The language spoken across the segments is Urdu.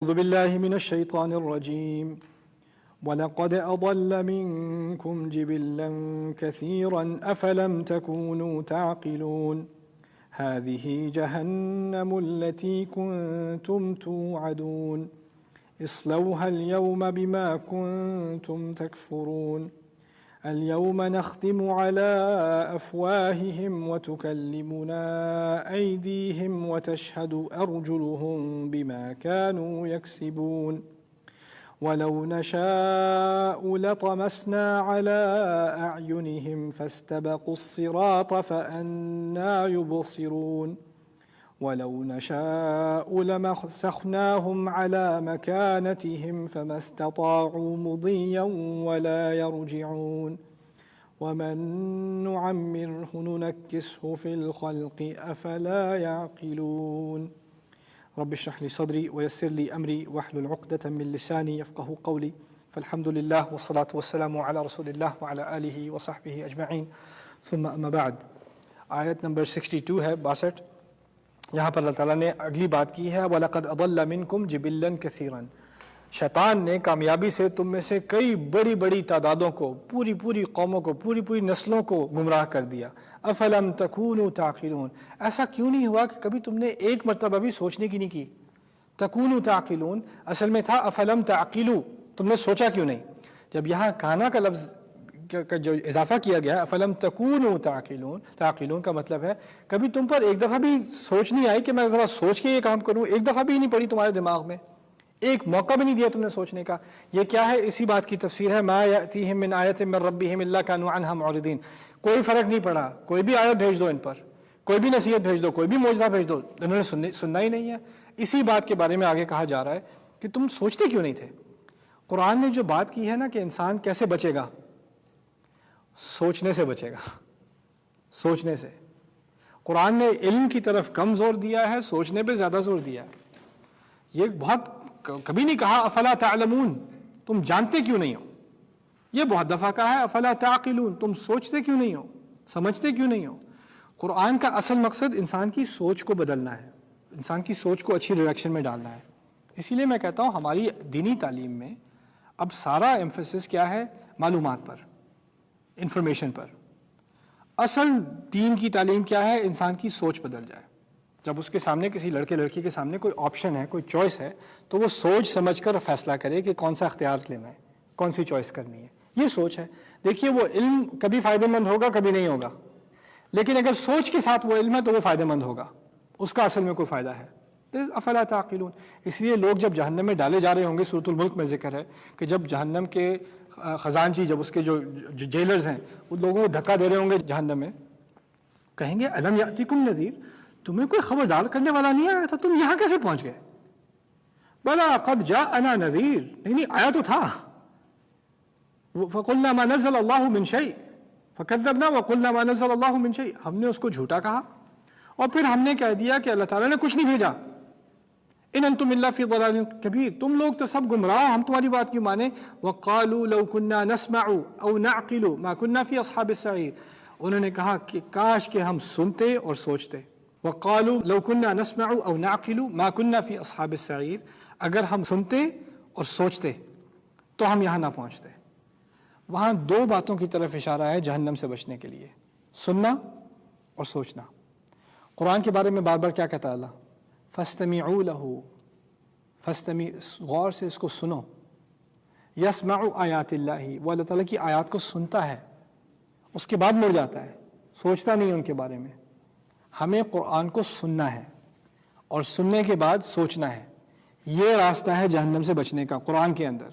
أعوذ بالله من الشيطان الرجيم ولقد أضل منكم جبلا كثيرا أفلم تكونوا تعقلون هذه جهنم التي كنتم توعدون اصلوها اليوم بما كنتم تكفرون اليوم نختم على أفواههم وتكلمنا أيديهم وتشهد أرجلهم بما كانوا يكسبون ولو نشاء لطمسنا على أعينهم فاستبقوا الصراط فأنى يبصرون ولو نشاء لمسخناهم على مكانتهم فما استطاعوا مضيا ولا يرجعون ومن نعمره ننكسه في الخلق أفلا يعقلون رب اشرح لي صدري ويسر لي أمري واحلل عقدة من لساني يفقه قولي فالحمد لله والصلاة والسلام على رسول الله وعلى آله وصحبه أجمعين ثم أما بعد آیت نمبر 62 ہے 62. یہاں پر اللہ تعالیٰ نے اگلی بات کی ہے وَلَقَدْ أَضَلَّ مِنْكُمْ جِبِلًّا كَثِيرًا. شیطان نے کامیابی سے تم میں سے کئی بڑی بڑی تعدادوں کو، پوری قوموں کو، پوری نسلوں کو گمراہ کر دیا. أَفَلَمْ تَكُونُوا تَعْقِلُونَ. ایسا کیوں نہیں ہوا کہ کبھی تم نے ایک مرتبہ بھی سوچنے کی نہیں کی؟ تَكُونُوا تَعْقِلُونَ اصل میں تھا أَفَلَمْ تَعْقِلُوا، تم نے سوچا کیوں نہیں؟ جب یہاں کانا کا لفظ کا جو اضافہ کیا گیا ہے افلم تکونوا تعقلون کا مطلب ہے کبھی تم پر ایک دفعہ بھی سوچ نہیں آئی کہ میں ذرا سوچ کے یہ کام کروں، ایک دفعہ بھی نہیں پڑی تمہارے دماغ میں، ایک موقع بھی نہیں دیا تم نے سوچنے کا. یہ کیا ہے؟ اسی بات کی تفسیر ہے ما یأتیہم من آیۃ من ربہم الا کانوا عنہا معرضین. کوئی فرق نہیں پڑا، کوئی بھی آیت بھیج دو ان پر، کوئی بھی نصیحت بھیج دو، کوئی بھی معجزہ بھیج دو، انہوں نے سننا ہی نہیں ہے. اسی بات کے بارے میں آگے کہا جا رہا ہے کہ تم سوچتے کیوں نہیں تھے. قرآن نے جو بات کی ہے نا کہ انسان کیسے بچے گا، سوچنے سے بچے گا، سوچنے سے. قرآن نے علم کی طرف کم زور دیا ہے، سوچنے پہ زیادہ زور دیا ہے. یہ بہت کبھی نہیں کہا افلا تعلمون، تم جانتے کیوں نہیں ہو. یہ بہت دفعہ کہا ہے افلا تعقلون، تم سوچتے کیوں نہیں ہو، سمجھتے کیوں نہیں ہو. قرآن کا اصل مقصد انسان کی سوچ کو بدلنا ہے، انسان کی سوچ کو اچھی ڈائریکشن میں ڈالنا ہے. اسی لیے میں کہتا ہوں ہماری دینی تعلیم میں اب سارا ایمفیسس کیا ہے؟ معلومات پر، انفارمیشن پر. اصل دین کی تعلیم کیا ہے؟ انسان کی سوچ بدل جائے. جب اس کے سامنے کسی لڑکے لڑکی کے سامنے کوئی آپشن ہے، کوئی چوائس ہے، تو وہ سوچ سمجھ کر فیصلہ کرے کہ کون سا اختیار لینا ہے، کون سی چوائس کرنی ہے. یہ سوچ ہے. دیکھیے وہ علم کبھی فائدہ مند ہوگا، کبھی نہیں ہوگا، لیکن اگر سوچ کے ساتھ وہ علم ہے تو وہ فائدہ مند ہوگا، اس کا اصل میں کوئی فائدہ ہے. افلا تعقلون. اس لیے لوگ جب جہنم میں ڈالے جا رہے ہوں گے، سورۃ الملک میں ذکر ہے کہ جب جہنم کے خزانچی، جب اس کے جو جیلرز ہیں وہ لوگوں کو دھکا دے رہے ہوں گے جہنم میں، کہیں گے الم یاتکم نذیر، تمہیں کوئی خبردار کرنے والا نہیں آیا تھا، تم یہاں کیسے پہنچ گئے؟ بلا قد جاءنا نذیر، نہیں آیا تو تھا. فقلنا ما نزل اللہ من شیء فکذبنا وقلنا ما نزل اللہ من شیء، ہم نے اس کو جھوٹا کہا اور پھر ہم نے کہہ دیا کہ اللہ تعالیٰ نے کچھ نہیں بھیجا. ان انتم الا فی ضلال کبیر، تم لوگ تو سب گمراہ، ہم تمہاری بات کیوں مانیں. وقالوا لو كنا نسمع او نعقل ما كنا في اصحاب السعیر، انہوں نے کہا کہ کاش کہ ہم سنتے اور سوچتے. وقالوا لو كنا نسمع او نعقل ما كنا في اصحاب السعیر، اگر ہم سنتے اور سوچتے تو ہم یہاں نہ پہنچتے. وہاں دو باتوں کی طرف اشارہ ہے جہنم سے بچنے کے لیے، سننا اور سوچنا. قرآن کے بارے میں بار بار کیا کہتا ہے اللہ؟ فَاسْتَمِعُوا لَهُ، غور سے اس کو سنو. يَسْمَعُ آیات اللہ، وہ اللہ تعالیٰ کی آیات کو سنتا ہے، اس کے بعد مڑ جاتا ہے، سوچتا نہیں ان کے بارے میں. ہمیں قرآن کو سننا ہے اور سننے کے بعد سوچنا ہے. یہ راستہ ہے جہنم سے بچنے کا قرآن کے اندر.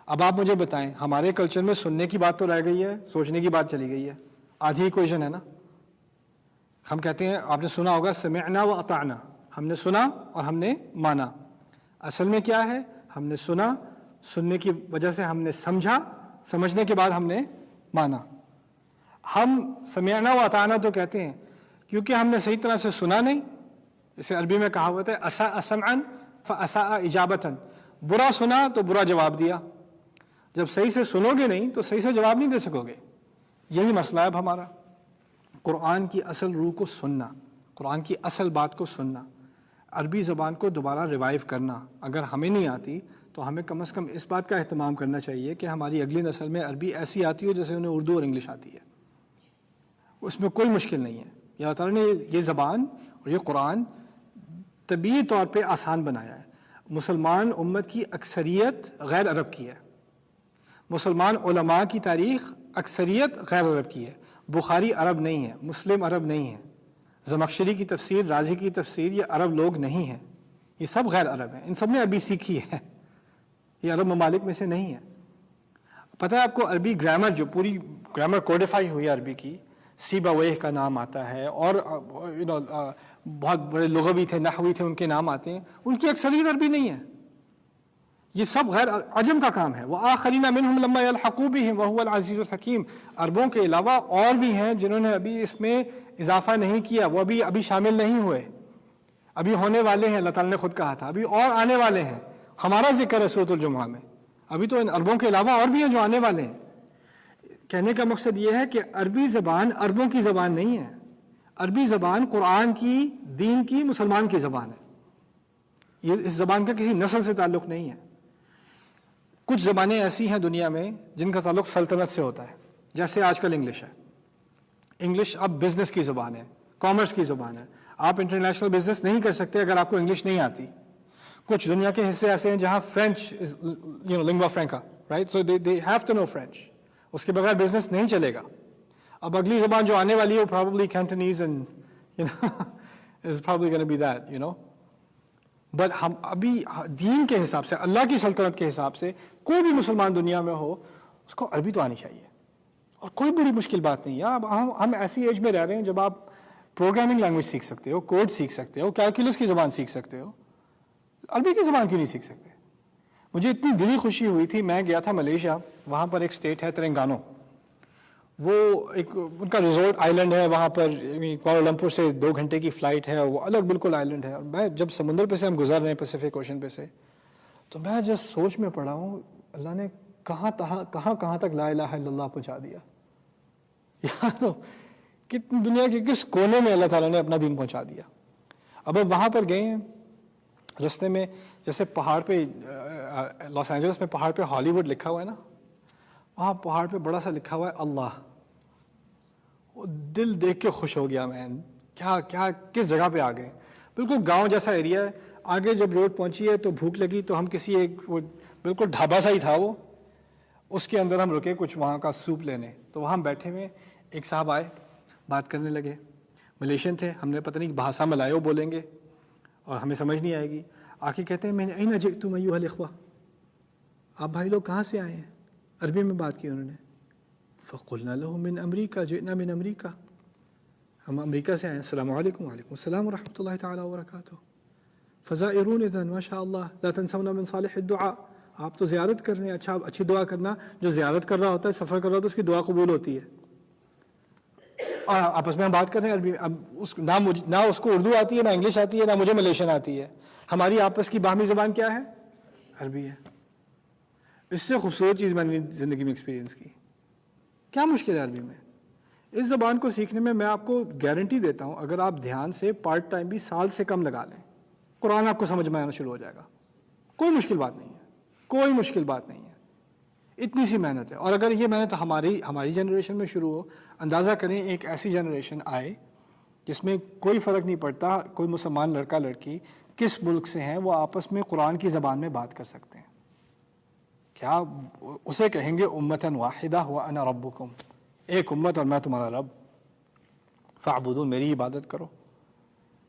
اب آپ مجھے بتائیں، ہمارے کلچر میں سننے کی بات تو رہ گئی ہے، سوچنے کی بات چلی گئی ہے. آدھی ایکویشن ہے نا. ہم کہتے ہیں، آپ نے سنا ہوگا سمعنا و اطعنا، ہم نے سنا اور ہم نے مانا. اصل میں کیا ہے؟ ہم نے سنا، سننے کی وجہ سے ہم نے سمجھا، سمجھنے کے بعد ہم نے مانا. ہم سمعنا و اطعنا تو کہتے ہیں کیونکہ ہم نے صحیح طرح سے سنا نہیں. اسے عربی میں کہاوت ہے اساء سمعا فاساء اجابتا، برا سنا تو برا جواب دیا. جب صحیح سے سنو گے نہیں تو صحیح سے جواب نہیں دے سکو گے. یہی مسئلہ ہے اب ہمارا. قرآن کی اصل روح کو سننا، قرآن کی اصل بات کو سننا. عربی زبان کو دوبارہ ریوائیو کرنا اگر ہمیں نہیں آتی تو ہمیں کم از کم اس بات کا اہتمام کرنا چاہیے کہ ہماری اگلی نسل میں عربی ایسی آتی ہو جیسے انہیں اردو اور انگلش آتی ہے. اس میں کوئی مشکل نہیں ہے. اللہ تعالیٰ نے یہ زبان اور یہ قرآن طبیعی طور پہ آسان بنایا ہے. مسلمان امت کی اکثریت غیر عرب کی ہے. مسلمان علماء کی تاریخ اکثریت غیر عرب کی ہے. بخاری عرب نہیں ہے، مسلم عرب نہیں ہے، زمخشری کی تفسیر، رازی کی تفسیر یہ عرب لوگ نہیں ہیں، یہ سب غیر عرب ہیں. ان سب نے عربی سیکھی ہے، یہ عرب ممالک میں سے نہیں ہے. پتہ ہے آپ کو عربی گرامر جو پوری گرامر کوڈیفائی ہوئی ہے عربی کی، سیبویہ کا نام آتا ہے اور بہت بڑے لغوی تھے، نحوی تھے، ان کے نام آتے ہیں، ان کی اکثریت عربی نہیں ہے. یہ سب غیر عجم کا کام ہے. وَآخَرِينَ مِنْهُمْ لَمَّا يَلْحَقُوا بِهِمْ وَهُوَ الْعَزِيزُ الْحَكِيمُ. عربوں کے علاوہ اور بھی ہیں جنہوں نے ابھی اس میں اضافہ نہیں کیا، وہ ابھی شامل نہیں ہوئے، ابھی ہونے والے ہیں. اللہ تعالیٰ نے خود کہا تھا ابھی اور آنے والے ہیں. ہمارا ذکر ہے سورۃ الجمعہ میں، ابھی تو ان عربوں کے علاوہ اور بھی ہیں جو آنے والے ہیں. کہنے کا مقصد یہ ہے کہ عربی زبان عربوں کی زبان نہیں ہے. عربی زبان قرآن کی، دین کی، مسلمان کی زبان ہے. یہ اس زبان کا کسی نسل سے تعلق نہیں ہے. کچھ زبانیں ایسی ہیں دنیا میں جن کا تعلق سلطنت سے ہوتا ہے، جیسے آج کل انگلش ہے. انگلش اب بزنس کی زبان ہے، کامرس کی زبان ہے. آپ انٹرنیشنل بزنس نہیں کر سکتے اگر آپ کو انگلش نہیں آتی. کچھ دنیا کے حصے ایسے ہیں جہاں French lingua franca, right, so they have to know French. اس کے بغیر بزنس نہیں چلے گا. اب اگلی زبان جو آنے والی ہے وہ probably Cantonese and is probably going to be that, but ہم ابھی دین کے حساب سے، اللہ کی سلطنت کے حساب سے کوئی بھی مسلمان دنیا میں ہو اس کو عربی تو آنی چاہیے، اور کوئی بڑی مشکل بات نہیں ہے. اب ہم ایسی ایج میں رہ رہے ہیں جب آپ پروگرامنگ لینگویج سیکھ سکتے ہو، کوڈ سیکھ سکتے ہو، کیلکولس کی زبان سیکھ سکتے ہو. عربی کی زبان کیوں نہیں سیکھ سکتے؟ مجھے اتنی دلی خوشی ہوئی تھی، میں گیا تھا ملیشیا، وہاں پر ایک اسٹیٹ ہے تلنگانہ، وہ ایک ان کا ریزورٹ آئی لینڈ ہے وہاں پر، کوالالمپور سے 2 گھنٹے کی فلائٹ ہے، وہ الگ بالکل آئی لینڈ ہے. اور میں جب سمندر پہ سے ہم گزر رہے ہیں، پیسیفک اوشن پہ سے، تو میں جس سوچ میں پڑا ہوں اللہ نے کہاں تک لا الہ الا اللہ پہنچا دیا. کتنی دنیا کے کس کونے میں اللہ تعالیٰ نے اپنا دین پہنچا دیا. اب وہاں پر گئے ہیں، رستے میں جیسے پہاڑ پہ لاس اینجلس میں پہاڑ پہ ہالی ووڈ لکھا ہوا ہے نا، وہاں پہاڑ پہ بڑا سا لکھا ہوا ہے اللہ. وہ دل دیکھ کے خوش ہو گیا میں، کیا کس جگہ پہ آ گئے. بالکل گاؤں جیسا ایریا ہے. آگے جب روڈ پہنچی ہے تو بھوک لگی تو ہم کسی ایک وہ بالکل ڈھابا سا ہی تھا وہ، اس کے اندر ہم رکے کچھ وہاں کا سوپ لینے. تو وہاں ہم بیٹھے ہوئے، ایک صاحب آئے، بات کرنے لگے. ملیشین تھے، ہم نے پتہ نہیں بھاشا ملائیو بولیں گے اور ہمیں سمجھ نہیں آئے گی. آ کے کہتے ہیں میں نے این جئتم ایھا الاخوہ، آپ بھائی لوگ کہاں سے آئے ہیں؟ عربی میں بات کی انہوں نے. فقلنا له من امریکہ، جئنا من امریکہ، ہم امریکہ سے آئے ہیں. السلام علیکم. وعلیکم السلام ورحمۃ اللہ تعالیٰ وبرکاتہ. فزائرون اذن ما شاء اللہ لا تنسون من صالح الدعاء. آپ تو زیارت کر رہے ہیں، اچھی دعا کرنا. جو زیارت کر رہا ہوتا ہے، سفر کر رہا ہوتا ہے، اس کی دعا قبول ہوتی ہے. اور آپس میں ہم بات کر رہے ہیں عربی. اب نہ اس کو اردو آتی ہے، نہ انگلش آتی ہے، نہ مجھے ملیشین آتی ہے. ہماری آپس کی باہمی زبان کیا ہے؟ عربی ہے. اس سے خوبصورت چیز میں نے زندگی میں ایکسپیرینس کی. کیا مشکل ہے عربی میں؟ اس زبان کو سیکھنے میں آپ کو گارنٹی دیتا ہوں، اگر آپ دھیان سے پارٹ ٹائم بھی سال سے کم لگا لیں، قرآن آپ کو سمجھ میں آنا شروع ہو جائے گا. کوئی مشکل بات نہیں ہے، کوئی مشکل بات نہیں ہے. اتنی سی محنت ہے. اور اگر یہ محنت ہماری جنریشن میں شروع ہو، اندازہ کریں ایک ایسی جنریشن آئے جس میں کوئی فرق نہیں پڑتا کوئی مسلمان لڑکا لڑکی کس ملک سے ہیں، وہ آپس میں قرآن کی زبان میں بات کر سکتے ہیں. کیا اسے کہیں گے امتاً واحدہ وانا ربکم، ایک امت اور میں تمہارا رب، فاعبدون، میری عبادت کرو.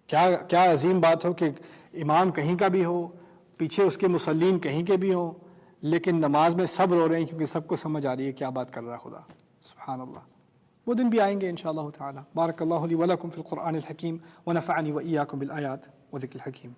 کیا عظیم بات ہو کہ امام کہیں کا بھی ہو، پیچھے اس کے مصلین کہیں کے بھی ہوں، لیکن نماز میں سب رو رہے ہیں کیونکہ سب کو سمجھ آ رہی ہے کیا بات کر رہا ہے خدا. سبحان اللہ. وہ دن بھی آئیں گے انشاءاللہ تعالی. بارک اللہ لی ولکم فی القرآن الحکیم ونفعنی وإیاکم بالآیات وذکر الحکیم.